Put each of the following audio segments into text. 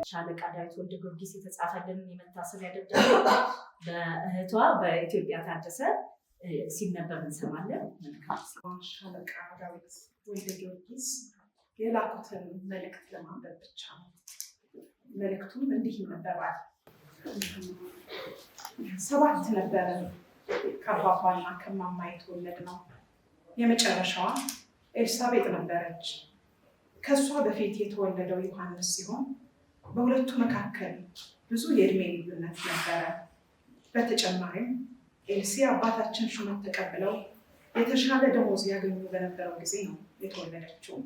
ሻለቃ ዳዊት ወልደ ጊዮርጊስ የተጻፈልን የመታሰቢያ ደብዳቤ በእህቷ በኢትዮጵያ ታደሰ ሲነበብ እንሰማለን። ሻለቃ ዳዊት ወልደ ጊዮርጊስ የላኩትን መልእክት ለማንበብ ብቻ ነው። መልእክቱም እንዲህ ይነበባል። 7 ነበረ ከአባባና ከማማ የተወለድነው። የመጨረሻዋ ኤልሳቤጥ ነበረች። ከእሷ በፊት የተወለደው ዮሐንስ ሲሆን በሁለቱ መካከል ብዙ የእድሜ ልዩነት ነበረ። በተጨማሪም ኤልሲ አባታችን ሹመት ተቀብለው የተሻለ ደሞዝ ያገኙ በነበረው ጊዜ ነው የተወለደችው።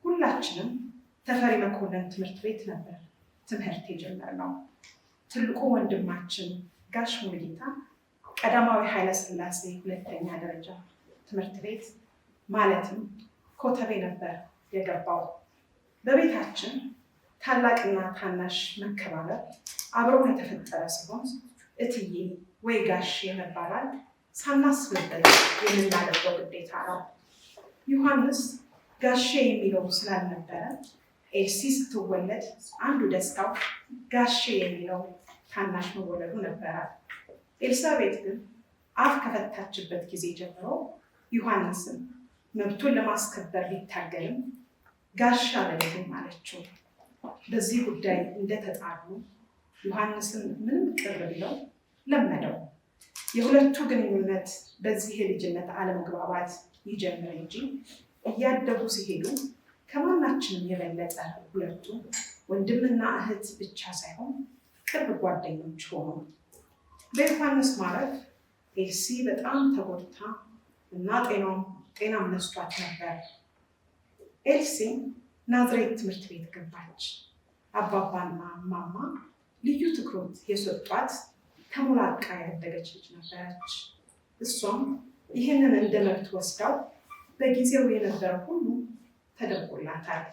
ሁላችንም ተፈሪ መኮንን ትምህርት ቤት ነበር ትምህርት የጀመርነው። ትልቁ ወንድማችን ጋሽ ሙሉጌታ ቀዳማዊ ኃይለ ሥላሴ 2ኛ ደረጃ ትምህርት ቤት ማለትም ኮተቤ ነበር የገባው። በቤታችን ታላቅና ታናሽ መከባበር አብረውን የተፈጠረ ሲሆን እትዬ ወይ ጋሽ የመባላል ሳናስብበት የምናደርገው ግዴታ ነው። ዮሐንስ ጋሼ የሚለው ስላልነበረ ኤልሲ ስትወለድ አንዱ ደስታው ጋሼ የሚለው ታናሽ መወለዱ ነበረ። ኤልሳቤጥ ግን አፍ ከፈታችበት ጊዜ ጀምሮ ዮሐንስን መብቱን ለማስከበር ቢታገልም ጋሻ በለኝም አለችው። በዚህ ጉዳይ እንደተጣሉ ዮሐንስን ምንም ቅር ቢለው ለመደው። የሁለቱ ግንኙነት በዚህ የልጅነት አለመግባባት ይጀምር እንጂ እያደጉ ሲሄዱ ከማናችንም የበለጠ ሁለቱ ወንድምና እህት ብቻ ሳይሆን ቅርብ ጓደኞች ሆኑ። በዮሐንስ ማረፍ ኤልሲ በጣም ተጎድታ እና ጤናም ነስቷት ነበር። ኤልሲ ናዝሬት ትምህርት ቤት ገባች። አባባና ማማ ልዩ ትኩረት የሰጧት ተሞላቃ ያደገች ልጅ ነበረች። እሷም ይህንን እንደ መብት ወስዳው በጊዜው የነበረ ሁሉ ተደርጎላታል።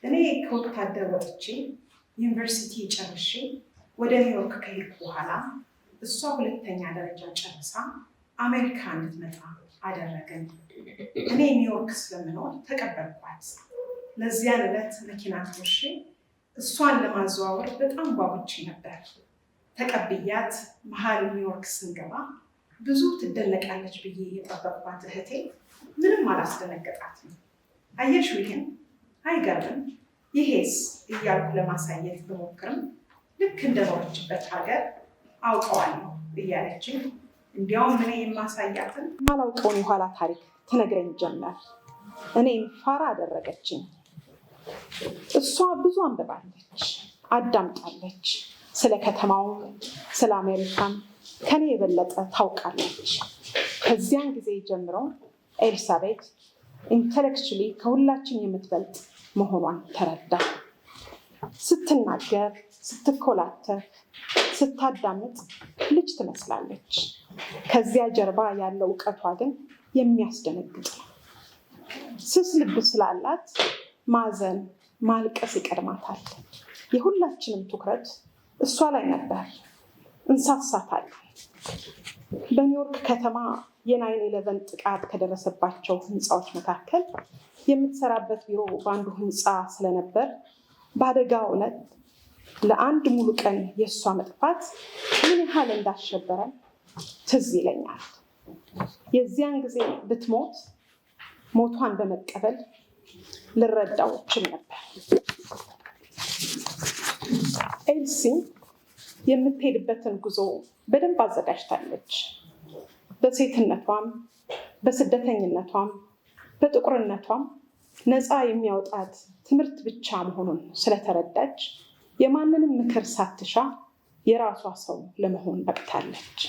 እኔ ከወታደር ወጥቼ ዩኒቨርሲቲ ጨርሼ ወደ ኒውዮርክ ከሄድኩ በኋላ እሷ 2ኛ ደረጃ ጨርሳ አሜሪካ እንድትመጣ አደረገን። እኔ ኒውዮርክ ስለምኖር ተቀበልኳት። ለዚያን ዕለት መኪና ትወሼ እሷን ለማዘዋወር በጣም ጓጉቼ ነበር። ተቀብያት መሀል ኒውዮርክ ስንገባ ብዙ ትደነቃለች ብዬ የጠበቅኳት እህቴ ምንም አላስደነገጣትም። አየሽው ይህን አይገርምም? ይሄስ እያልኩ ለማሳየት ብሞክርም ልክ እንደኖረችበት ሀገር አውቀዋለሁ እያለችኝ እንዲያውም እኔ የማሳያትን ማላውቀውን የኋላ ታሪክ ትነግረኝ ጀመር። እኔም ፋራ አደረገችኝ። እሷ ብዙ አንብባለች፣ አዳምጣለች። ስለ ከተማው፣ ስለ አሜሪካን ከኔ የበለጠ ታውቃለች። ከዚያን ጊዜ ጀምሮ ኤልሳቤጥ ኢንተሌክቹዋሊ ከሁላችን የምትበልጥ መሆኗን ተረዳ። ስትናገር፣ ስትኮላተፍ፣ ስታዳምጥ ልጅ ትመስላለች። ከዚያ ጀርባ ያለው እውቀቷ ግን የሚያስደነግጥ ነው። ስስ ልብ ስላላት ማዘን፣ ማልቀስ ይቀድማታል። የሁላችንም ትኩረት እሷ ላይ ነበር። እንሳሳታለን። በኒውዮርክ ከተማ የ9/11 ጥቃት ከደረሰባቸው ህንፃዎች መካከል የምትሰራበት ቢሮ በአንዱ ህንፃ ስለነበር በአደጋው ዕለት ለአንድ ሙሉ ቀን የእሷ መጥፋት ምን ያህል እንዳሸበረን ትዝ ይለኛል። የዚያን ጊዜ ብትሞት ሞቷን በመቀበል ልረዳው እችል ነበር። ኤልሲ የምትሄድበትን ጉዞ በደንብ አዘጋጅታለች። በሴትነቷም፣ በስደተኝነቷም፣ በጥቁርነቷም ነፃ የሚያወጣት ትምህርት ብቻ መሆኑን ስለተረዳች የማንንም ምክር ሳትሻ የራሷ ሰው ለመሆን በቅታለች።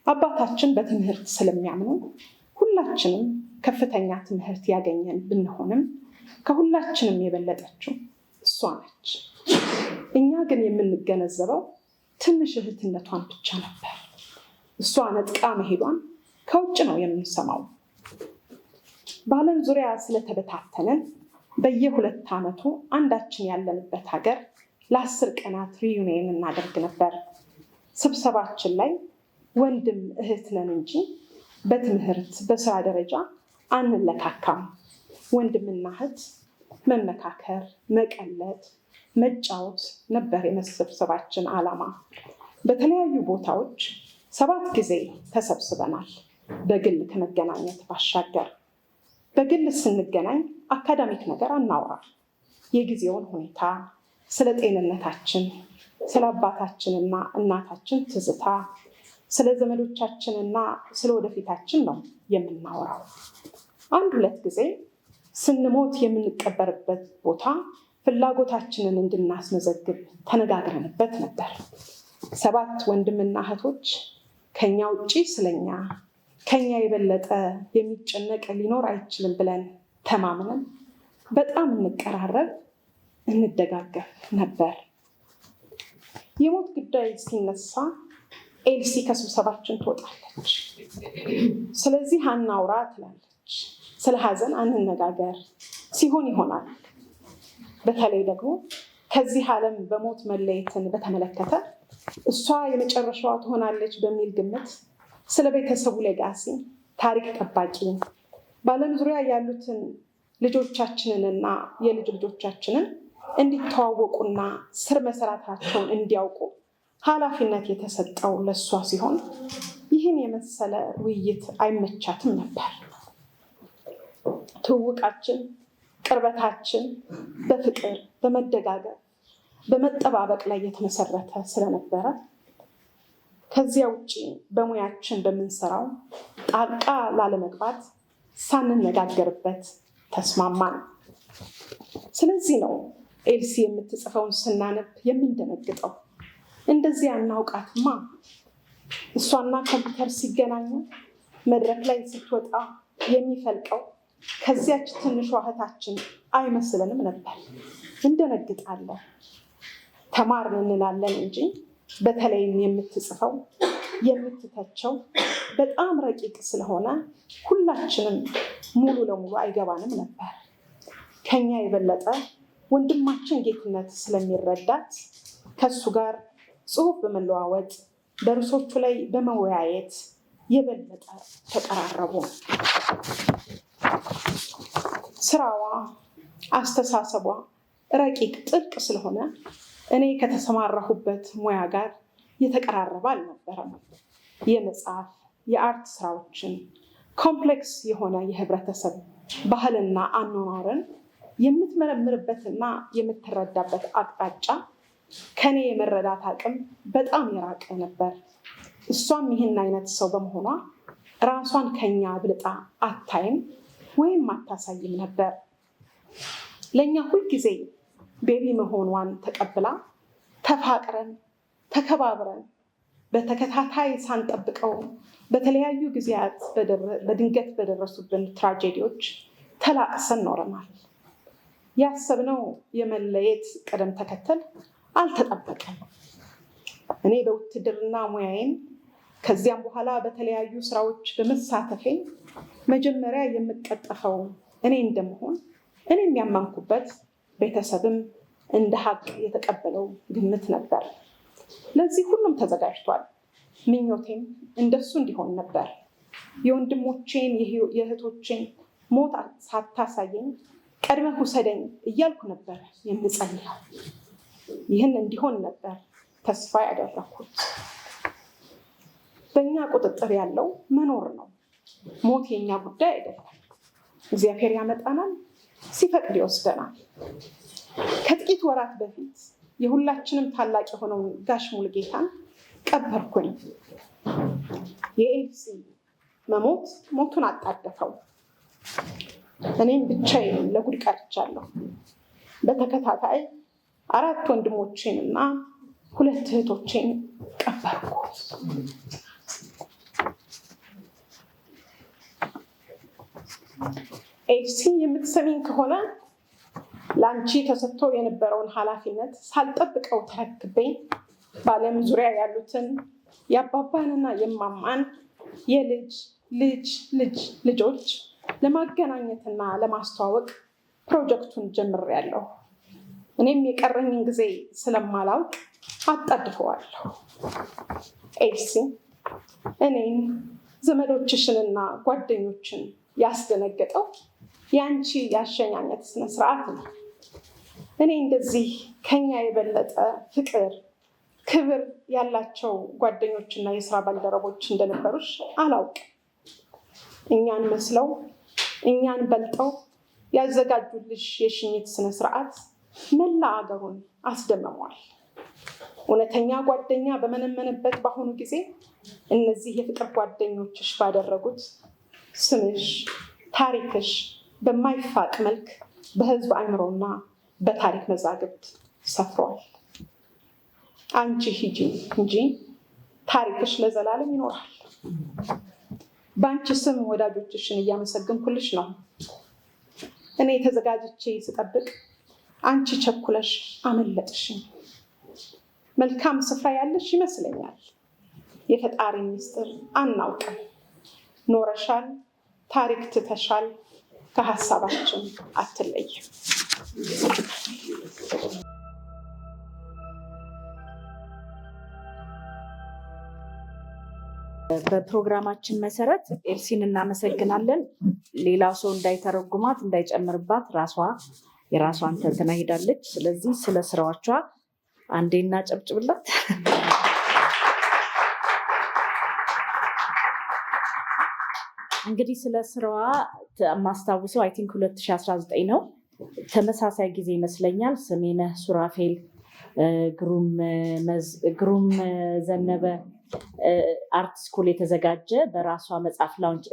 አባታችን በትምህርት ስለሚያምኑ ሁላችንም ከፍተኛ ትምህርት ያገኘን ብንሆንም ከሁላችንም የበለጠችው እሷ ነች። እኛ ግን የምንገነዘበው ትንሽ እህትነቷን ብቻ ነበር። እሷ ነጥቃ መሄዷን ከውጭ ነው የምንሰማው። በዓለም ዙሪያ ስለተበታተንን በየ2 ዓመቱ አንዳችን ያለንበት ሀገር ለ10 ቀናት ሪዩኒየን እናደርግ ነበር። ስብሰባችን ላይ ወንድም እህት ነን እንጂ በትምህርት በስራ ደረጃ አንለካካም። ወንድምና እህት መመካከር፣ መቀለድ፣ መጫወት ነበር የመሰብሰባችን ዓላማ። በተለያዩ ቦታዎች 7 ጊዜ ተሰብስበናል። በግል ከመገናኘት ባሻገር በግል ስንገናኝ አካዳሚክ ነገር አናወራ። የጊዜውን ሁኔታ፣ ስለ ጤንነታችን፣ ስለ አባታችንና እናታችን ትዝታ፣ ስለ ዘመዶቻችንና ስለ ወደፊታችን ነው የምናወራው። 1-2 ጊዜ ስንሞት የምንቀበርበት ቦታ ፍላጎታችንን እንድናስመዘግብ ተነጋግረንበት ነበር። 7 ወንድምና እህቶች ከኛ ውጪ ስለኛ ከኛ የበለጠ የሚጨነቅ ሊኖር አይችልም ብለን ተማምነን በጣም እንቀራረብ፣ እንደጋገፍ ነበር። የሞት ጉዳይ ሲነሳ ኤልሲ ከስብሰባችን ትወጣለች። ስለዚህ አናውራ ትላለች። ስለ ሀዘን አንነጋገር፣ ሲሆን ይሆናል። በተለይ ደግሞ ከዚህ ዓለም በሞት መለየትን በተመለከተ እሷ የመጨረሻዋ ትሆናለች በሚል ግምት ስለ ቤተሰቡ ሌጋሲ፣ ታሪክ ጠባቂ፣ በዓለም ዙሪያ ያሉትን ልጆቻችንንና የልጅ ልጆቻችንን እንዲተዋወቁና ስር መሰረታቸውን እንዲያውቁ ኃላፊነት የተሰጠው ለእሷ ሲሆን ይህን የመሰለ ውይይት አይመቻትም ነበር። ትውውቃችን፣ ቅርበታችን በፍቅር፣ በመደጋገፍ፣ በመጠባበቅ ላይ የተመሰረተ ስለነበረ ከዚያ ውጭ በሙያችን በምንሰራው ጣልቃ ላለመግባት ሳንነጋገርበት ተስማማን። ስለዚህ ነው ኤልሲ የምትጽፈውን ስናነብ የምንደነግጠው። እንደዚህ አናውቃትማ። እሷና ኮምፒውተር ሲገናኙ መድረክ ላይ ስትወጣ የሚፈልቀው ከዚያች ትንሿ እህታችን አይመስለንም ነበር። እንደነግጣለን። ተማርን እንላለን እንጂ በተለይም የምትጽፈው የምትተቸው በጣም ረቂቅ ስለሆነ ሁላችንም ሙሉ ለሙሉ አይገባንም ነበር። ከኛ የበለጠ ወንድማችን ጌትነት ስለሚረዳት ከሱ ጋር ጽሑፍ በመለዋወጥ በርዕሶቹ ላይ በመወያየት የበለጠ ተቀራረቡ። ስራዋ፣ አስተሳሰቧ ረቂቅ ጥልቅ ስለሆነ እኔ ከተሰማራሁበት ሙያ ጋር የተቀራረበ አልነበረም። የመጽሐፍ፣ የአርት ስራዎችን፣ ኮምፕሌክስ የሆነ የህብረተሰብ ባህልና አኗኗርን የምትመረምርበትና የምትረዳበት አቅጣጫ ከኔ የመረዳት አቅም በጣም የራቀ ነበር። እሷም ይህን አይነት ሰው በመሆኗ ራሷን ከኛ ብልጣ አታይም ወይም አታሳይም ነበር። ለእኛ ሁልጊዜ ቤቢ መሆኗን ተቀብላ ተፋቅረን ተከባብረን በተከታታይ ሳንጠብቀው በተለያዩ ጊዜያት በድንገት በደረሱብን ትራጀዲዎች ተላቅሰን ኖረናል። ያሰብነው የመለየት ቅደም ተከተል አልተጠበቀም። እኔ በውትድርና ሙያዬን ከዚያም በኋላ በተለያዩ ስራዎች በመሳተፌ መጀመሪያ የምቀጠፈው እኔ እንደመሆን እኔ የሚያመንኩበት ቤተሰብም እንደ ሀቅ የተቀበለው ግምት ነበር። ለዚህ ሁሉም ተዘጋጅቷል። ምኞቴም እንደሱ እንዲሆን ነበር። የወንድሞቼን የእህቶቼን ሞት ሳታሳየኝ ቀድመህ ውሰደኝ እያልኩ ነበር የምጸልየው። ይህን እንዲሆን ነበር ተስፋ ያደረኩት። በእኛ ቁጥጥር ያለው መኖር ነው። ሞት የኛ ጉዳይ አይደለም። እግዚአብሔር ያመጣናል፣ ሲፈቅድ ይወስደናል። ከጥቂት ወራት በፊት የሁላችንም ታላቅ የሆነውን ጋሽ ሙሉጌታን ቀበርኩኝ። የኤልሲ መሞት ሞቱን አጣደፈው። እኔም ብቻዬን ለጉድ ቀርቻለሁ። በተከታታይ 4 ወንድሞቼን እና 2 እህቶቼን ቀበርኩ። ኤልሲ የምትሰሚኝ ከሆነ ለአንቺ ተሰጥቶ የነበረውን ኃላፊነት ሳልጠብቀው ተረክቤ በዓለም ዙሪያ ያሉትን የአባባንና የማማን የልጅ ልጅ ልጅ ልጆች ለማገናኘትና ለማስተዋወቅ ፕሮጀክቱን ጀምሬያለሁ። እኔም የቀረኝን ጊዜ ስለማላውቅ አጣድፈዋለሁ። ኤልሲ፣ እኔን ዘመዶችሽንና ጓደኞችን ያስደነገጠው የአንቺ ያሸኛኘት ስነስርዓት ነው። እኔ እንደዚህ ከኛ የበለጠ ፍቅር ክብር ያላቸው ጓደኞችና የስራ ባልደረቦች እንደነበሩሽ አላውቅም። እኛን መስለው እኛን በልጠው ያዘጋጁልሽ የሽኝት ስነስርዓት መላ አገሩን አስደምሟል። እውነተኛ ጓደኛ በመነመነበት በአሁኑ ጊዜ እነዚህ የፍቅር ጓደኞችሽ ባደረጉት ስምሽ ታሪክሽ በማይፋቅ መልክ በህዝብ አእምሮና በታሪክ መዛግብት ሰፍሯል። አንቺ ሂጂ እንጂ ታሪክሽ ለዘላለም ይኖራል። በአንቺ ስም ወዳጆችሽን እያመሰግንኩልሽ ነው። እኔ ተዘጋጅቼ ስጠብቅ አንቺ ቸኩለሽ አመለጥሽኝ። መልካም ስፍራ ያለሽ ይመስለኛል። የፈጣሪ ሚስጥር አናውቅም። ኖረሻል፣ ታሪክ ትተሻል፣ ከሀሳባችን አትለይም። በፕሮግራማችን መሰረት ኤልሲን እናመሰግናለን። ሌላው ሰው እንዳይተረጉማት እንዳይጨምርባት የራሷን ተንትና ሄዳለች። ስለዚህ ስለ ስራዎቿ አንዴ እናጨብጭብላት። እንግዲህ ስለ ስራዋ ማስታውሰው አይ ቲንክ 2019 ነው። ተመሳሳይ ጊዜ ይመስለኛል። ስሜነህ ሱራፌል፣ ግሩም ዘነበ አርት ስኩል የተዘጋጀ በራሷ መጽሐፍ ላውንች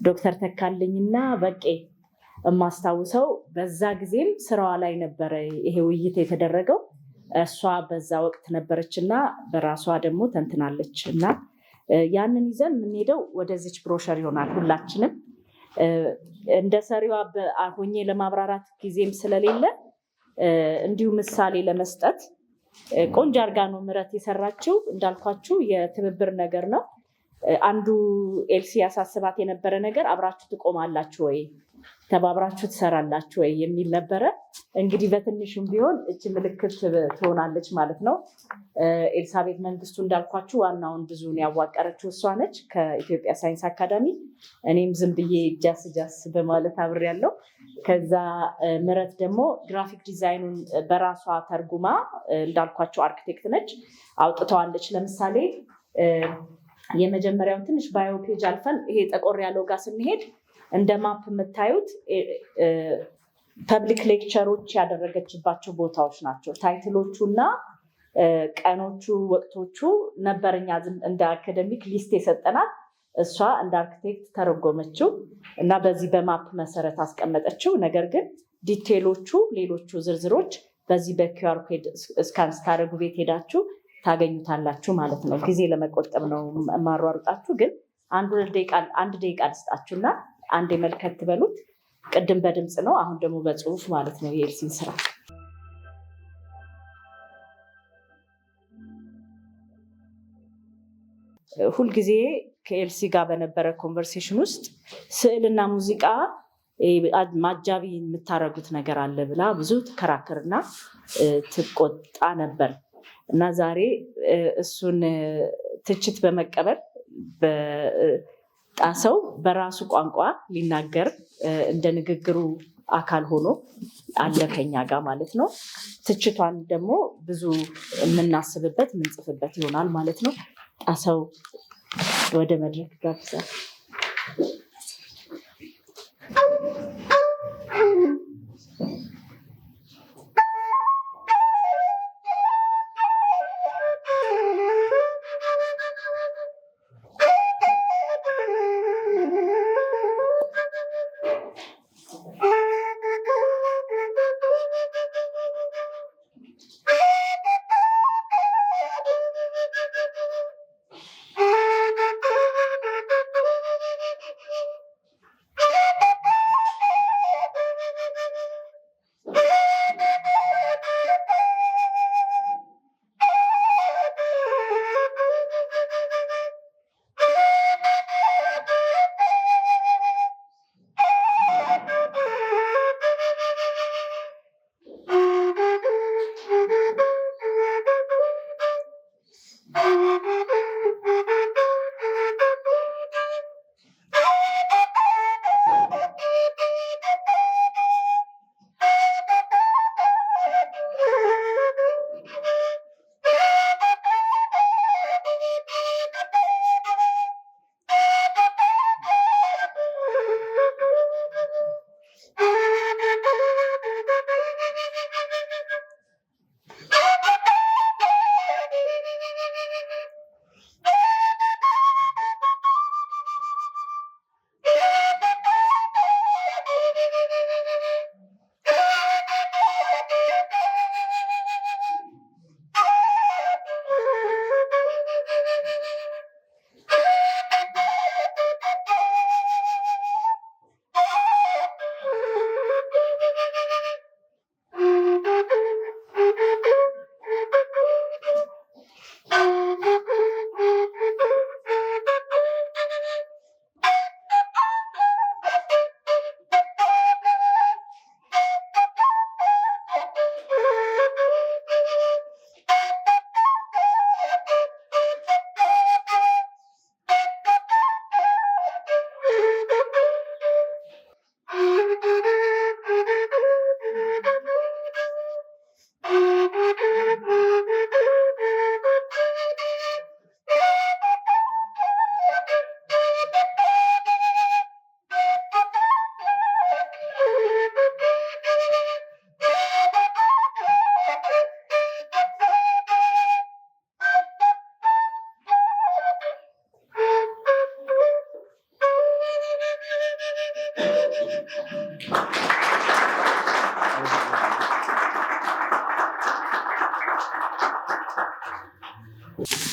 ዶክተር ተካልኝና በቄ የማስታውሰው በዛ ጊዜም ስራዋ ላይ ነበረ ይሄ ውይይት የተደረገው። እሷ በዛ ወቅት ነበረች እና በራሷ ደግሞ ተንትናለች እና ያንን ይዘን የምንሄደው ወደዚች ብሮሸር ይሆናል። ሁላችንም እንደ ሰሪዋ ሆኜ ለማብራራት ጊዜም ስለሌለ እንዲሁ ምሳሌ ለመስጠት ቆንጆ አርጋ ነው ምረት የሰራችው። እንዳልኳችሁ የትብብር ነገር ነው። አንዱ ኤልሲ ያሳስባት የነበረ ነገር አብራችሁ ትቆማላችሁ ወይ ተባብራችሁ ትሰራላችሁ ወይ የሚል ነበረ። እንግዲህ በትንሹም ቢሆን እቺ ምልክት ትሆናለች ማለት ነው። ኤልሳቤት መንግስቱ እንዳልኳችሁ ዋናውን ብዙን ያዋቀረችው እሷ ነች ከኢትዮጵያ ሳይንስ አካዳሚ። እኔም ዝም ብዬ ጃስ በማለት አብሬያለሁ። ከዛ ምረት ደግሞ ግራፊክ ዲዛይኑን በራሷ ተርጉማ እንዳልኳችሁ አርኪቴክት ነች አውጥተዋለች። ለምሳሌ የመጀመሪያውን ትንሽ ባዮ ፔጅ አልፈን ይሄ ጠቆር ያለው ጋር ስንሄድ እንደ ማፕ የምታዩት ፐብሊክ ሌክቸሮች ያደረገችባቸው ቦታዎች ናቸው። ታይትሎቹ እና ቀኖቹ ወቅቶቹ ነበረኛ እንደ አካደሚክ ሊስት የሰጠናት እሷ እንደ አርኪቴክት ተረጎመችው እና በዚህ በማፕ መሰረት አስቀመጠችው። ነገር ግን ዲቴሎቹ ሌሎቹ ዝርዝሮች በዚህ በኪውአር ኮድ ስካን ስታደርጉ ቤት ሄዳችሁ ታገኙታላችሁ ማለት ነው። ጊዜ ለመቆጠብ ነው የማሯሩጣችሁ። ግን አንድ ደቂቃ ልስጣችሁና አንድ መልከት ትበሉት። ቅድም በድምፅ ነው፣ አሁን ደግሞ በጽሁፍ ማለት ነው የኤልሲን ስራ። ሁልጊዜ ከኤልሲ ጋር በነበረ ኮንቨርሴሽን ውስጥ ስዕልና ሙዚቃ ማጃቢ የምታረጉት ነገር አለ ብላ ብዙ ትከራከርና ትቆጣ ነበር እና ዛሬ እሱን ትችት በመቀበል ጣሰው በራሱ ቋንቋ ሊናገር እንደ ንግግሩ አካል ሆኖ አለ ከኛ ጋር ማለት ነው። ትችቷን ደግሞ ብዙ የምናስብበት የምንጽፍበት ይሆናል ማለት ነው። ጣሰው ወደ መድረክ ጋብዛል።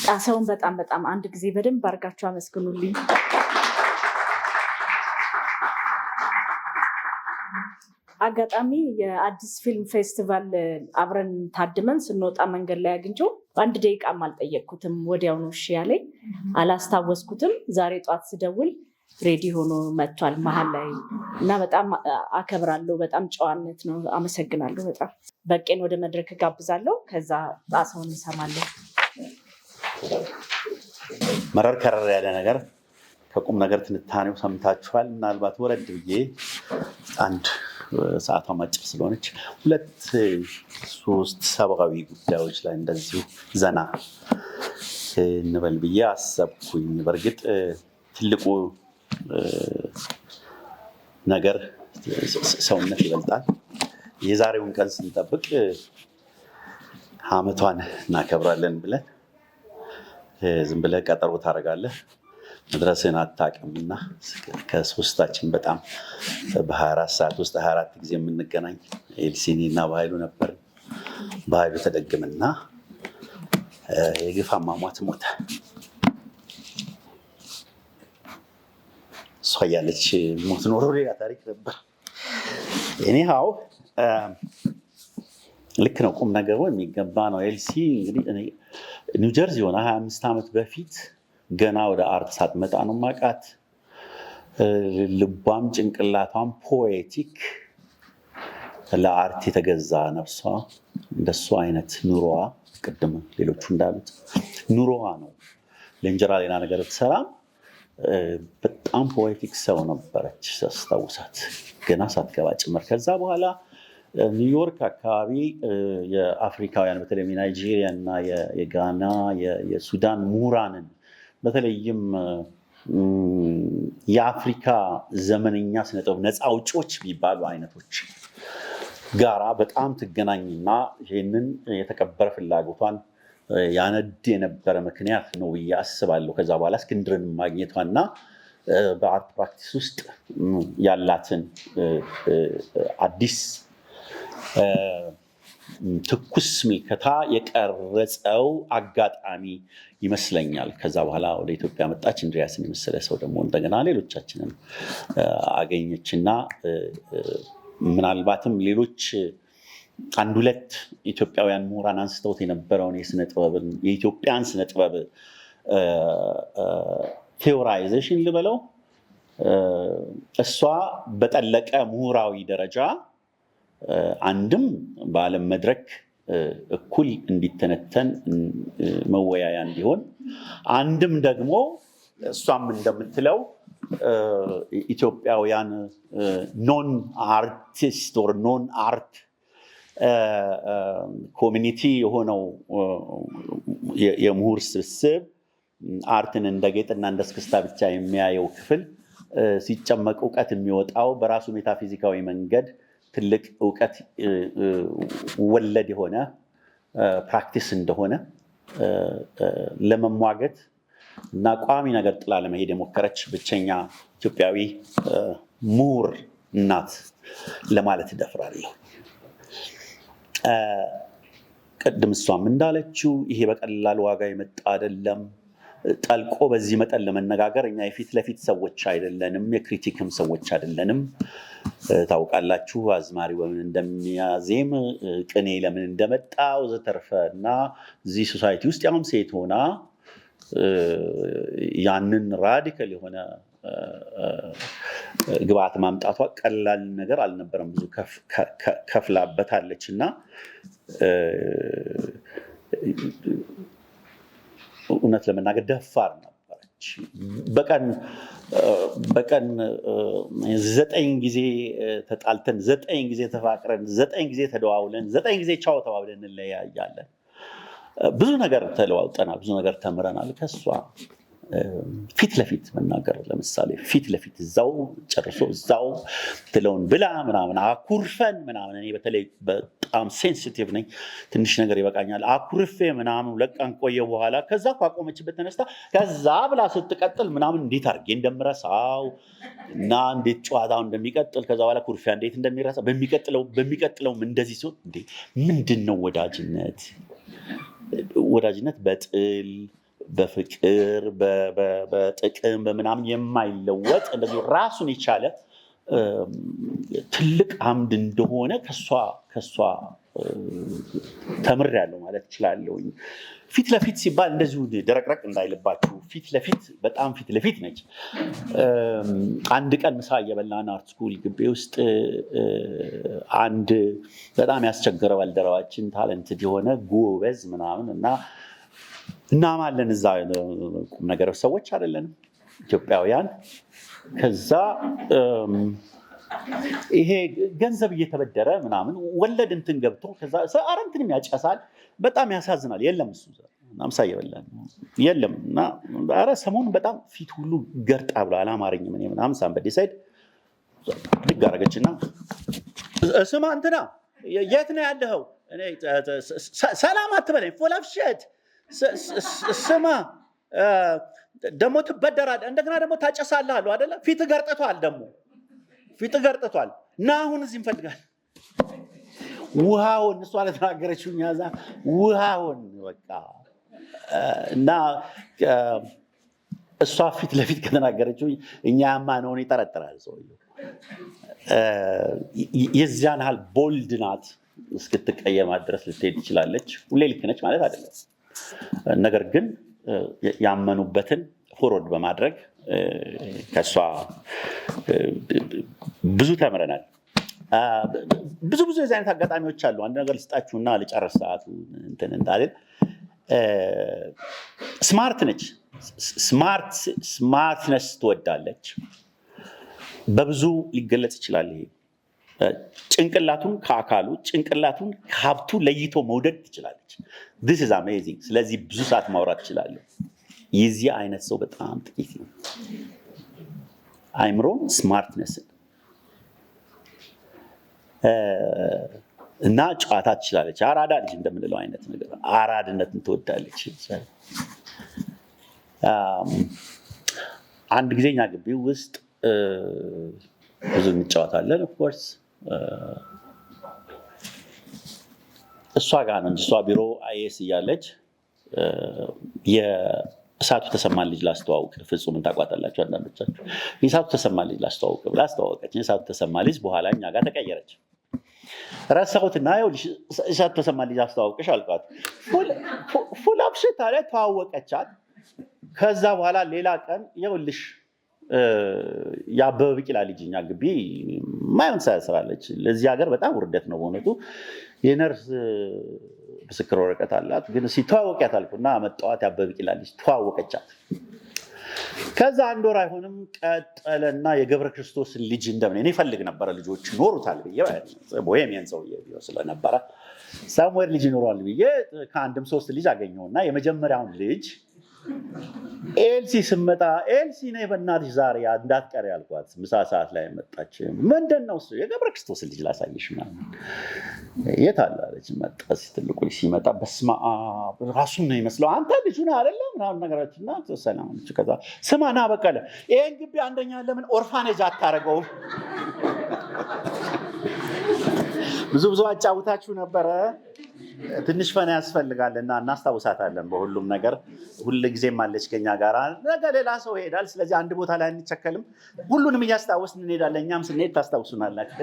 ጣሰውን በጣም አንድ ጊዜ በደንብ አድርጋችሁ አመስግኑልኝ። አጋጣሚ የአዲስ ፊልም ፌስቲቫል አብረን ታድመን ስንወጣ መንገድ ላይ አግኝቼው በአንድ ደቂቃም አልጠየቅኩትም። ወዲያውኑ እሺ ያለኝ አላስታወስኩትም። ዛሬ ጠዋት ስደውል ሬዲ ሆኖ መጥቷል መሀል ላይ እና በጣም አከብራለሁ። በጣም ጨዋነት ነው። አመሰግናለሁ በጣም። በቄን ወደ መድረክ ጋብዛለሁ። ከዛ ጣሰውን እንሰማለን። መረር ከረር ያለ ነገር ከቁም ነገር ትንታኔው ሰምታችኋል። ምናልባት ወረድ ብዬ አንድ ሰዓቷ አጭር ስለሆነች 2-3 ሰብአዊ ጉዳዮች ላይ እንደዚሁ ዘና እንበል ብዬ አሰብኩኝ። በእርግጥ ትልቁ ነገር ሰውነት ይበልጣል። የዛሬውን ቀን ስንጠብቅ ዓመቷን እናከብራለን ብለን ዝም ብለህ ቀጠሮ ታደርጋለህ፣ መድረስን አታውቅምና ከሶስታችን በጣም በ24 ሰዓት ውስጥ 24 ጊዜ የምንገናኝ ኤልሲኒ እና በኃይሉ ነበር። በኃይሉ ተደግምና የግፍ አሟሟት ሞተ። እሷ እያለች ሞት ኖሮ ሌላ ታሪክ ነበር። እኔሃው ልክ ነው። ቁም ነገሩ የሚገባ ነው። ኤልሲ እንግዲህ ኒውጀርዚ ሆነ 25 ዓመት በፊት ገና ወደ አርት ሳትመጣ ነው ማቃት። ልቧም ጭንቅላቷም ፖኤቲክ፣ ለአርት የተገዛ ነፍሷ። እንደሱ አይነት ኑሮዋ ቅድም ሌሎቹ እንዳሉት ኑሮዋ ነው። ለእንጀራ ሌላ ነገር ብትሰራም በጣም ፖኤቲክ ሰው ነበረች ሳስታውሳት፣ ገና ሳትገባ ጭምር። ከዛ በኋላ ኒውዮርክ አካባቢ የአፍሪካውያን በተለይ የናይጄሪያ እና የጋና የሱዳን ምሁራንን በተለይም የአፍሪካ ዘመነኛ ስነጥበብ ነፃ አውጪዎች የሚባሉ አይነቶች ጋራ በጣም ትገናኝና ይህንን የተከበረ ፍላጎቷን ያነድ የነበረ ምክንያት ነው ብዬ አስባለሁ። ከዛ በኋላ እስክንድርን ማግኘቷና በአርት ፕራክቲስ ውስጥ ያላትን አዲስ ትኩስ ምልከታ የቀረጸው አጋጣሚ ይመስለኛል። ከዛ በኋላ ወደ ኢትዮጵያ መጣች። እንድሪያስን የመሰለ ሰው ደግሞ እንደገና ሌሎቻችንን አገኘችና ምናልባትም ሌሎች 1-2 ኢትዮጵያውያን ምሁራን አንስተውት የነበረውን የኢትዮጵያን ስነ ጥበብ ቴዎራይዜሽን ልበለው፣ እሷ በጠለቀ ምሁራዊ ደረጃ አንድም በዓለም መድረክ እኩል እንዲተነተን መወያያ እንዲሆን፣ አንድም ደግሞ እሷም እንደምትለው ኢትዮጵያውያን ኖን አርቲስት ኦር ኖን አርት ኮሚኒቲ የሆነው የምሁር ስብስብ አርትን እንደ ጌጥና እንደ እስክስታ ብቻ የሚያየው ክፍል ሲጨመቅ እውቀት የሚወጣው በራሱ ሜታፊዚካዊ መንገድ ትልቅ እውቀት ወለድ የሆነ ፕራክቲስ እንደሆነ ለመሟገት እና ቋሚ ነገር ጥላ ለመሄድ የሞከረች ብቸኛ ኢትዮጵያዊ ምሁር እናት ለማለት እደፍራለሁ። ቅድም እሷም እንዳለችው ይሄ በቀላል ዋጋ የመጣ አይደለም። ጠልቆ በዚህ መጠን ለመነጋገር እኛ የፊት ለፊት ሰዎች አይደለንም፣ የክሪቲክም ሰዎች አይደለንም። ታውቃላችሁ አዝማሪ በምን እንደሚያዜም፣ ቅኔ ለምን እንደመጣ ወዘተርፈ እና እዚህ ሶሳይቲ ውስጥ ያውም ሴት ሆና ያንን ራዲካል የሆነ ግብአት ማምጣቷ ቀላል ነገር አልነበረም። ብዙ ከፍላበታለች እና እውነት ለመናገር ደፋር ነበረች። በቀን 9 ጊዜ ተጣልተን፣ 9 ጊዜ ተፋቅረን፣ 9 ጊዜ ተደዋውለን፣ 9 ጊዜ ቻው ተባብለን እንለያያለን። ብዙ ነገር ተለዋውጠናል፣ ብዙ ነገር ተምረናል ከሷ። ፊት ለፊት መናገር ለምሳሌ ፊት ለፊት እዛው ጨርሶ እዛው ትለውን ብላ ምናምን አኩርፈን ምናምን። እኔ በተለይ በጣም ሴንሲቲቭ ነኝ፣ ትንሽ ነገር ይበቃኛል። አኩርፌ ምናምን ለቀን ቆየ በኋላ ከዛ ካቆመችበት ተነስታ ከዛ ብላ ስትቀጥል ምናምን እንዴት አድርጌ እንደምረሳው እና እንዴት ጨዋታው እንደሚቀጥል ከዛ በኋላ ኩርፊያ እንዴት እንደሚረሳ በሚቀጥለውም እንደዚህ ሲሆን እንዴ ምንድነው ወዳጅነት ወዳጅነት በጥል በፍቅር በጥቅም በምናምን የማይለወጥ እንደዚህ ራሱን የቻለ ትልቅ አምድ እንደሆነ ከሷ ተምሬያለሁ ማለት እችላለሁ። ፊት ለፊት ሲባል እንደዚሁ ደረቅረቅ እንዳይልባችሁ፣ ፊት ለፊት በጣም ፊት ለፊት ነች። አንድ ቀን ምሳ እየበላን አርት ስኩል ግቢ ውስጥ አንድ በጣም ያስቸገረ ባልደረባችን ታለንትድ የሆነ ጎበዝ ምናምን እናማለን እዛ ቁም ነገር ሰዎች አይደለንም ኢትዮጵያውያን። ከዛ ይሄ ገንዘብ እየተበደረ ምናምን ወለድ እንትን ገብቶ ከዛ አረንትንም ያጨሳል። በጣም ያሳዝናል። የለም እሱ ምሳ እየበላን የለም እና ኧረ ሰሞኑን በጣም ፊት ሁሉ ገርጣ ብሎ አላማረኝም እኔ ምናምን ሳምበዴ ሳይድ ድግ አደረገችና ስማ እንትና የት ነው ያለኸው? ሰላም አትበለኝ ፉል ኦፍ ሺት። ስማ ደግሞ ትበደራለህ እንደገና ደግሞ ታጨሳለህ አሉ አይደለ? ፊት ገርጥቷል እና አሁን እዚህ እንፈልጋለን ውሃውን እሷ ለተናገረችው ያዛ ውሃውን በቃ እና እሷ ፊት ለፊት ከተናገረችው እኛ ያማነውን ይጠረጥራል ሰውየው። የዚያን ያህል ቦልድ ናት። እስክትቀየማት ድረስ ልትሄድ ትችላለች። ሁሌ ልክ ነች ማለት አይደለም። ነገር ግን ያመኑበትን ፎርወርድ በማድረግ ከሷ ብዙ ተምረናል። ብዙ የዚህ አይነት አጋጣሚዎች አሉ። አንድ ነገር ልስጣችሁና ልጨርስ ሰዓቱ እንትን እንዳልን። ስማርት ነች። ስማርትነስ ትወዳለች። በብዙ ሊገለጽ ይችላል። ይሄ ጭንቅላቱን ከአካሉ ጭንቅላቱን ከሀብቱ ለይቶ መውደድ ትችላለች። this is amazing። ስለዚህ ብዙ ሰዓት ማውራት ትችላለሁ። የዚህ አይነት ሰው በጣም ጥቂት ነው። አይምሮን ስማርትነስን እና ጨዋታ ትችላለች። አራዳ ልጅ እንደምንለው አይነት ነገር አራድነትን ትወዳለች። አንድ ጊዜ እኛ ግቢ ውስጥ ብዙ እንጫወታለን። ኦፍ ኮርስ እሷ ጋር ነው እንጂ እሷ ቢሮ አይኤስ እያለች የእሳቱ ተሰማን ልጅ ላስተዋውቅ፣ ፍጹምን ታውቋታላችሁ አንዳንዶቻችሁ። የእሳቱ ተሰማን ልጅ ላስተዋውቅ ብላ አስተዋወቀች። የእሳቱ ተሰማን ልጅ በኋላ እኛ ጋር ተቀየረች። ረሳሁትና ይኸውልሽ እሳቱ ተሰማን ልጅ አስተዋውቅሽ አልኳት። ፉል ኦፍ ሺት አለ። ተዋወቀቻት። ከዛ በኋላ ሌላ ቀን ይኸውልሽ የአበበ ቢቂላ ልጅ እኛ ግቢ ማይሆን ስራለች። ለዚህ ሀገር በጣም ውርደት ነው በእውነቱ። የነርስ ምስክር ወረቀት አላት። ግን ተዋወቂያት አልኩና አመጣኋት። የአበበ ቢቂላ ልጅ ተዋወቀቻት። ከዛ አንድ ወር አይሆንም ቀጠለና የገብረ ክርስቶስን ልጅ እንደምን እኔ ፈልግ ነበረ ልጆች ይኖሩታል ብዬ ቦሄሚያን ሰውዬ ስለነበረ ሳሙኤል ልጅ ይኖረዋል ብዬ ከአንድም 3 ልጅ አገኘውና የመጀመሪያውን ልጅ ኤልሲ ስመጣ ኤልሲ ነይ በእናትሽ ዛሬ እንዳትቀሪ ያልኳት። ምሳ ሰዓት ላይ መጣች። ምንድን ነው እሱ? የገብረ ክርስቶስ ልጅ ላሳይሽ ምናምን። የት አለ አለች። መጣ። ትልቁ ልጅ ሲመጣ በስመ አብ ራሱን ነው ይመስለው። አንተ ልጁ ነህ አይደለ ምናምን ነገራችንና ሰላም አለች። ከዛ ስማ ና በቀለ ይሄን ግቢ አንደኛ ለምን ኦርፋኔጅ አታረገውም? ብዙ አጫውታችሁ ነበረ። ትንሽ ፈና ያስፈልጋልና እናስታውሳታለን በሁሉም ነገር። ሁሉ ጊዜም አለች ከኛ ጋር። ነገ ሌላ ሰው ይሄዳል። ስለዚህ አንድ ቦታ ላይ አንቸከልም። ሁሉንም እያስታወስን እንሄዳለን። እኛም ስንሄድ ታስታውሱናላችሁ።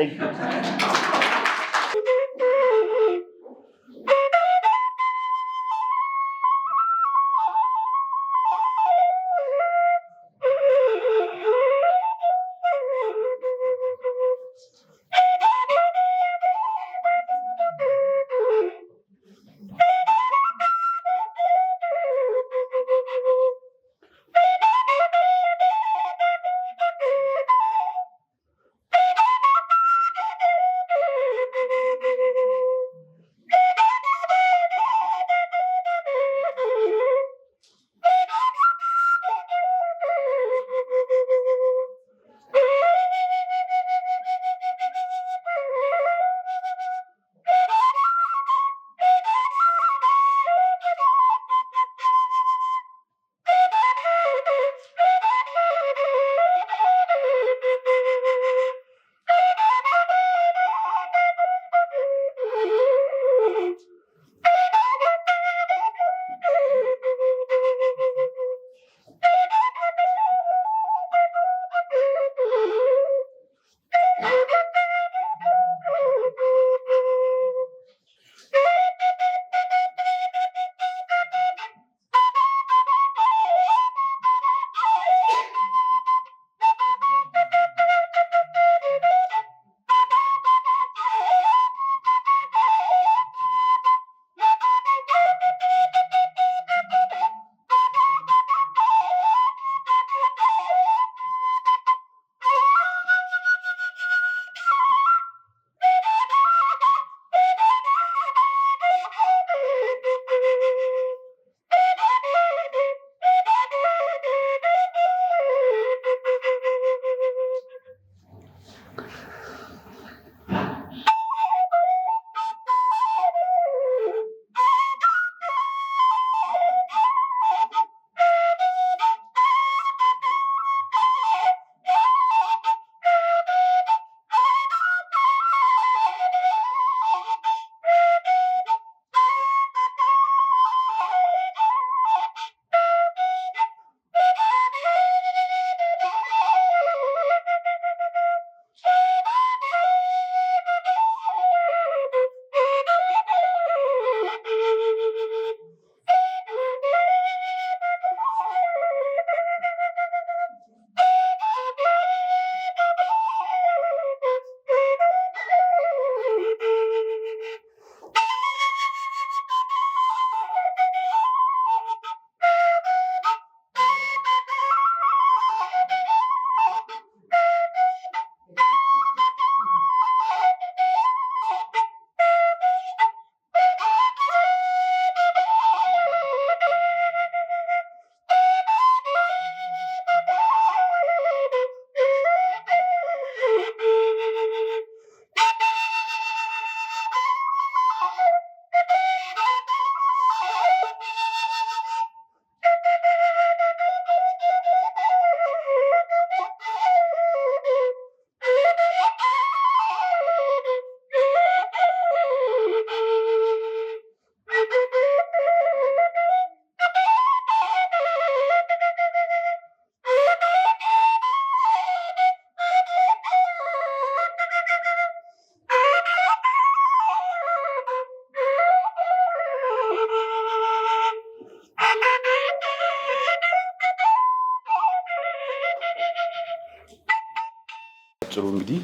ባጭሩ እንግዲህ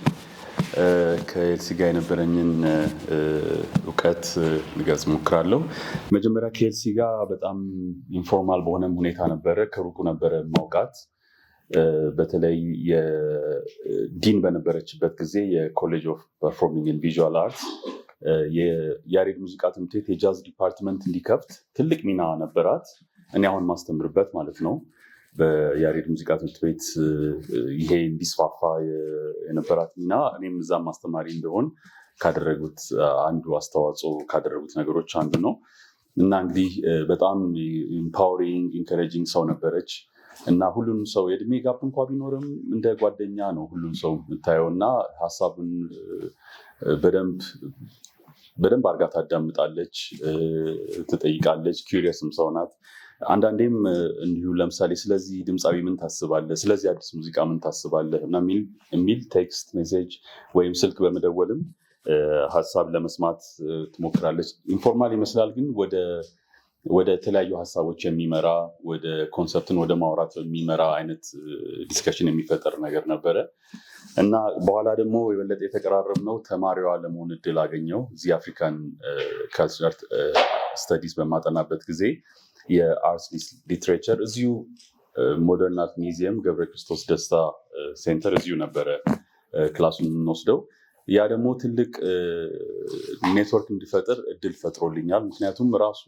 ከኤልሲ ጋር የነበረኝን እውቀት ልገልጽ ሞክራለሁ። መጀመሪያ ከኤልሲ ጋር በጣም ኢንፎርማል በሆነም ሁኔታ ነበረ፣ ከሩቁ ነበረ ማውቃት። በተለይ የዲን በነበረችበት ጊዜ የኮሌጅ ኦፍ ፐርፎርሚንግ ኤንድ ቪዥዋል አርትስ የያሬድ ሙዚቃ ትምህርት ቤት የጃዝ ዲፓርትመንት እንዲከፍት ትልቅ ሚና ነበራት። እኔ አሁን ማስተምርበት ማለት ነው። በያሬድ ሙዚቃ ትምህርት ቤት ይሄ እንዲስፋፋ የነበራት ሚና እኔም እዛም አስተማሪ እንደሆን ካደረጉት አንዱ አስተዋጽኦ ካደረጉት ነገሮች አንዱ ነው እና እንግዲህ በጣም ኢምፓወሪንግ ኢንከሬጂንግ ሰው ነበረች እና ሁሉም ሰው የእድሜ ጋፕ እንኳ ቢኖርም እንደ ጓደኛ ነው ሁሉም ሰው የምታየው እና ሀሳቡን በደንብ አርጋ ታዳምጣለች፣ ትጠይቃለች። ኪሪየስም ሰው ናት። አንዳንዴም እንዲሁ ለምሳሌ ስለዚህ ድምፃዊ ምን ታስባለህ፣ ስለዚህ አዲስ ሙዚቃ ምን ታስባለህ የሚል ቴክስት ሜሴጅ ወይም ስልክ በመደወልም ሀሳብ ለመስማት ትሞክራለች። ኢንፎርማል ይመስላል፣ ግን ወደ ተለያዩ ሀሳቦች የሚመራ ወደ ኮንሰፕትን ወደ ማውራት የሚመራ አይነት ዲስከሽን የሚፈጠር ነገር ነበረ እና በኋላ ደግሞ የበለጠ የተቀራረብነው ተማሪዋ ለመሆን እድል አገኘው። እዚህ አፍሪካን ካልቸር ስተዲስ በማጠናበት ጊዜ የአርትስ ሊትሬቸር እዚሁ ሞደርን አርት ሚዚየም ገብረ ክርስቶስ ደስታ ሴንተር እዚሁ ነበረ ክላሱን የምንወስደው። ያ ደግሞ ትልቅ ኔትወርክ እንዲፈጥር እድል ፈጥሮልኛል። ምክንያቱም ራሱ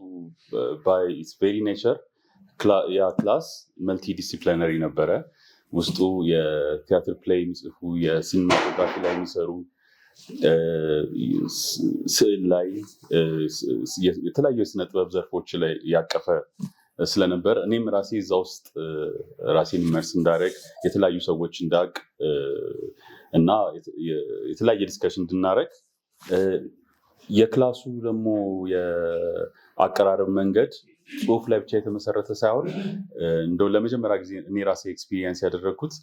ባይ ኢትስ ቬሪ ኔቸር ያ ክላስ መልቲ ዲሲፕሊነሪ ነበረ። ውስጡ የቲያትር ፕሌይ የሚጽፉ፣ የሲኒማቶግራፊ ላይ የሚሰሩ፣ ስዕል ላይ የተለያዩ የስነ ጥበብ ዘርፎች ላይ ያቀፈ ስለነበር እኔም ራሴ እዛ ውስጥ ራሴን ኢመርስ እንዳደረግ የተለያዩ ሰዎች እንዳቅ እና የተለያየ ዲስከሽን እንድናደረግ የክላሱ ደግሞ የአቀራረብ መንገድ ጽሁፍ ላይ ብቻ የተመሰረተ ሳይሆን እንደው ለመጀመሪያ ጊዜ እኔ ራሴ ኤክስፒሪየንስ ያደረግኩት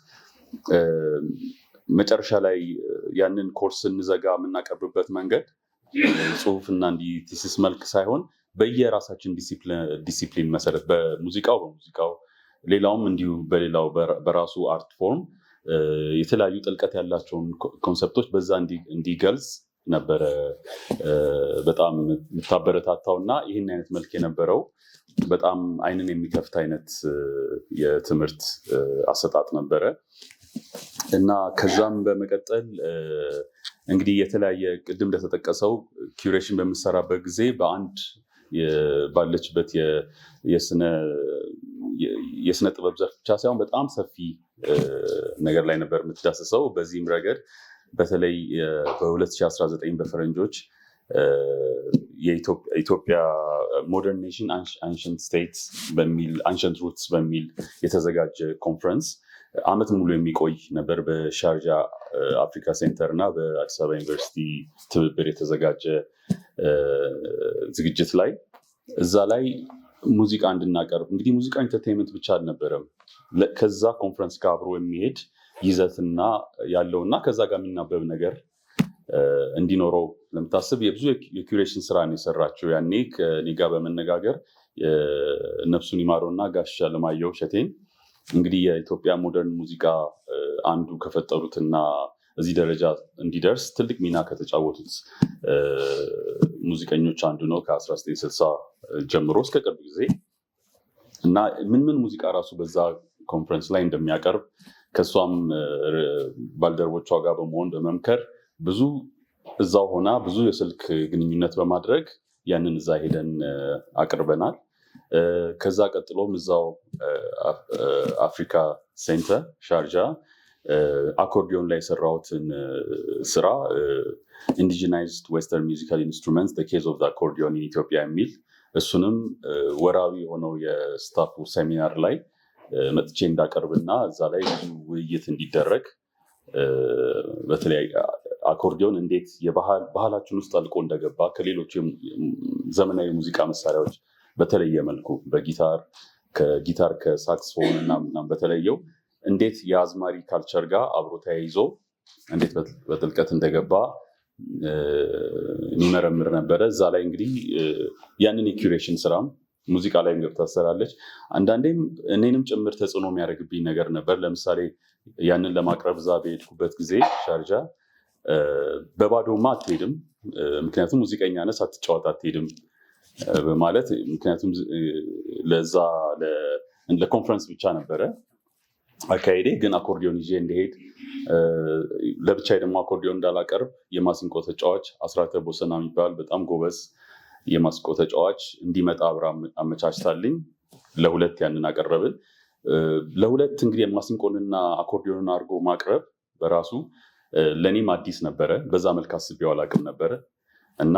መጨረሻ ላይ ያንን ኮርስ እንዘጋ የምናቀርብበት መንገድ ጽሁፍና እንዲህ ቲሲስ መልክ ሳይሆን በየራሳችን ዲሲፕሊን መሰረት በሙዚቃው ሌላውም እንዲሁ በሌላው በራሱ አርት ፎርም የተለያዩ ጥልቀት ያላቸውን ኮንሰፕቶች በዛ እንዲገልጽ ነበረ በጣም የምታበረታታው እና ይህን አይነት መልክ የነበረው በጣም አይንን የሚከፍት አይነት የትምህርት አሰጣጥ ነበረ እና ከዛም በመቀጠል እንግዲህ የተለያየ ቅድም እንደተጠቀሰው ኪዩሬሽን በምሰራበት ጊዜ በአንድ ባለችበት የስነ ጥበብ ዘርፍ ብቻ ሳይሆን በጣም ሰፊ ነገር ላይ ነበር የምትዳስሰው። በዚህም ረገድ በተለይ በ2019 በፈረንጆች የኢትዮጵያ ሞደርን ኔሽን አንሸንት ስቴትስ በሚል አንሸንት ሩትስ በሚል የተዘጋጀ ኮንፈረንስ አመት ሙሉ የሚቆይ ነበር በሻርጃ አፍሪካ ሴንተር እና በአዲስ አበባ ዩኒቨርሲቲ ትብብር የተዘጋጀ ዝግጅት ላይ እዛ ላይ ሙዚቃ እንድናቀርብ እንግዲህ ሙዚቃ ኢንተርቴንመንት ብቻ አልነበረም። ከዛ ኮንፈረንስ ጋር አብሮ የሚሄድ ይዘትና ያለውና ከዛ ጋር የሚናበብ ነገር እንዲኖረው ለምታስብ የብዙ የኩሬሽን ስራ ነው የሰራችው። ያኔ ከኔ ጋር በመነጋገር ነፍሱን ይማረውና ጋሽ አለማየሁ እሸቴን እንግዲህ የኢትዮጵያ ሞደርን ሙዚቃ አንዱ ከፈጠሩትና እዚህ ደረጃ እንዲደርስ ትልቅ ሚና ከተጫወቱት ሙዚቀኞች አንዱ ነው ከ1960 ጀምሮ እስከ ቅርብ ጊዜ እና ምን ሙዚቃ ራሱ በዛ ኮንፈረንስ ላይ እንደሚያቀርብ ከሷም ባልደረቦቿ ጋር በመሆን በመምከር ብዙ እዛው ሆና ብዙ የስልክ ግንኙነት በማድረግ ያንን እዛ ሄደን አቅርበናል። ከዛ ቀጥሎም እዛው አፍሪካ ሴንተር ሻርጃ አኮርዲዮን ላይ የሰራሁትን ስራ ኢንዲጂናይዝድ ዌስተርን ሚውዚካል ኢንስትሩመንትስ ዘ ኬዝ ኦፍ ዘ አኮርዲዮን ኢን ኢትዮጵያ የሚል እሱንም ወራዊ የሆነው የስታፉ ሴሚናር ላይ መጥቼ እንዳቀርብና እዛ ላይ ብዙ ውይይት እንዲደረግ በተለይ አኮርዲዮን እንዴት ባህላችን ውስጥ አልቆ እንደገባ ከሌሎች ዘመናዊ ሙዚቃ መሳሪያዎች በተለየ መልኩ ከጊታር ከሳክስፎን እና ምናምን በተለየው እንዴት የአዝማሪ ካልቸር ጋር አብሮ ተያይዞ እንዴት በጥልቀት እንደገባ የሚመረምር ነበረ። እዛ ላይ እንግዲህ ያንን የኩሬሽን ስራም ሙዚቃ ላይ ገብታ ትሰራለች። አንዳንዴም እኔንም ጭምር ተጽዕኖ የሚያደርግብኝ ነገር ነበር። ለምሳሌ ያንን ለማቅረብ እዛ በሄድኩበት ጊዜ ሻርጃ በባዶማ አትሄድም፣ ምክንያቱም ሙዚቀኛ ነህ ሳትጫወት አትሄድም በማለት ምክንያቱም ለዛ ለኮንፈረንስ ብቻ ነበረ አካሄዴ። ግን አኮርዲዮን ይዤ እንደሄድ ለብቻዬ ደግሞ አኮርዲዮን እንዳላቀርብ የማሲንቆ ተጫዋች አስራተ ቦሰና የሚባል በጣም ጎበዝ የማሲንቆ ተጫዋች እንዲመጣ አብራ አመቻችታልኝ ለሁለት ያንን አቀረብን። ለሁለት እንግዲህ የማሲንቆንና አኮርዲዮንን አድርጎ ማቅረብ በራሱ ለእኔም አዲስ ነበረ። በዛ መልክ አስቤው አላውቅም ነበረ እና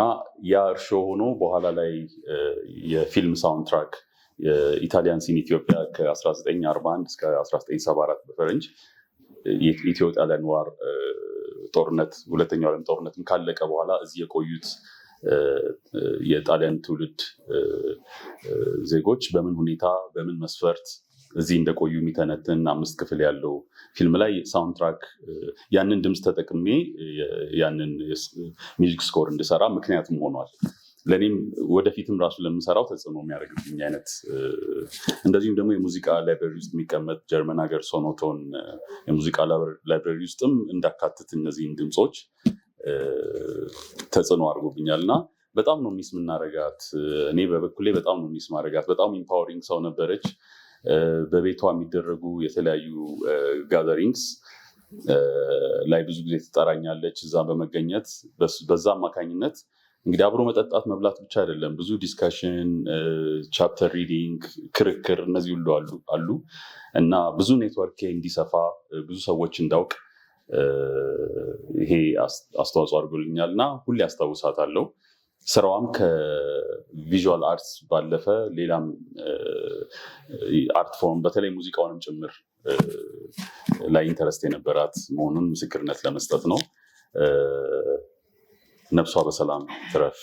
ያ እርሾ ሆኖ በኋላ ላይ የፊልም ሳውንድትራክ የኢታሊያን ሲን ኢትዮጵያ ከ1941 እስከ 1974 በፈረንጅ የኢትዮ ጣሊያን ዋር ጦርነት ሁለተኛው ዓለም ጦርነትም ካለቀ በኋላ እዚህ የቆዩት የጣሊያን ትውልድ ዜጎች በምን ሁኔታ በምን መስፈርት እዚህ እንደቆዩ የሚተነትን 5 ክፍል ያለው ፊልም ላይ ሳውንድትራክ ያንን ድምፅ ተጠቅሜ ያንን ሚውዚክ ስኮር እንድሰራ ምክንያቱም ሆኗል። ለእኔም ወደፊትም ራሱ ለምሰራው ተጽዕኖ የሚያደርግብኝ አይነት እንደዚሁም ደግሞ የሙዚቃ ላይብረሪ ውስጥ የሚቀመጥ ጀርመን ሀገር ሶኖቶን የሙዚቃ ላይብረሪ ውስጥም እንዳካትት እነዚህን ድምፆች ተጽዕኖ አድርጎብኛል እና በጣም ነው ሚስ የምናረጋት። እኔ በበኩሌ በጣም ነው ሚስ ማረጋት። በጣም ኢምፓወሪንግ ሰው ነበረች። በቤቷ የሚደረጉ የተለያዩ ጋዘሪንግስ ላይ ብዙ ጊዜ ትጠራኛለች። እዛ በመገኘት በዛ አማካኝነት እንግዲህ አብሮ መጠጣት መብላት ብቻ አይደለም፣ ብዙ ዲስካሽን፣ ቻፕተር ሪዲንግ፣ ክርክር እነዚህ ሁሉ አሉ እና ብዙ ኔትወርክ እንዲሰፋ ብዙ ሰዎች እንዳውቅ ይሄ አስተዋጽኦ አድርጎልኛል እና ሁሌ አስታውሳታለሁ። ስራዋም ከቪዥዋል አርትስ ባለፈ ሌላም አርት ፎርም በተለይ ሙዚቃውንም ጭምር ላይ ኢንተረስት የነበራት መሆኑን ምስክርነት ለመስጠት ነው። ነፍሷ በሰላም ትረፍ።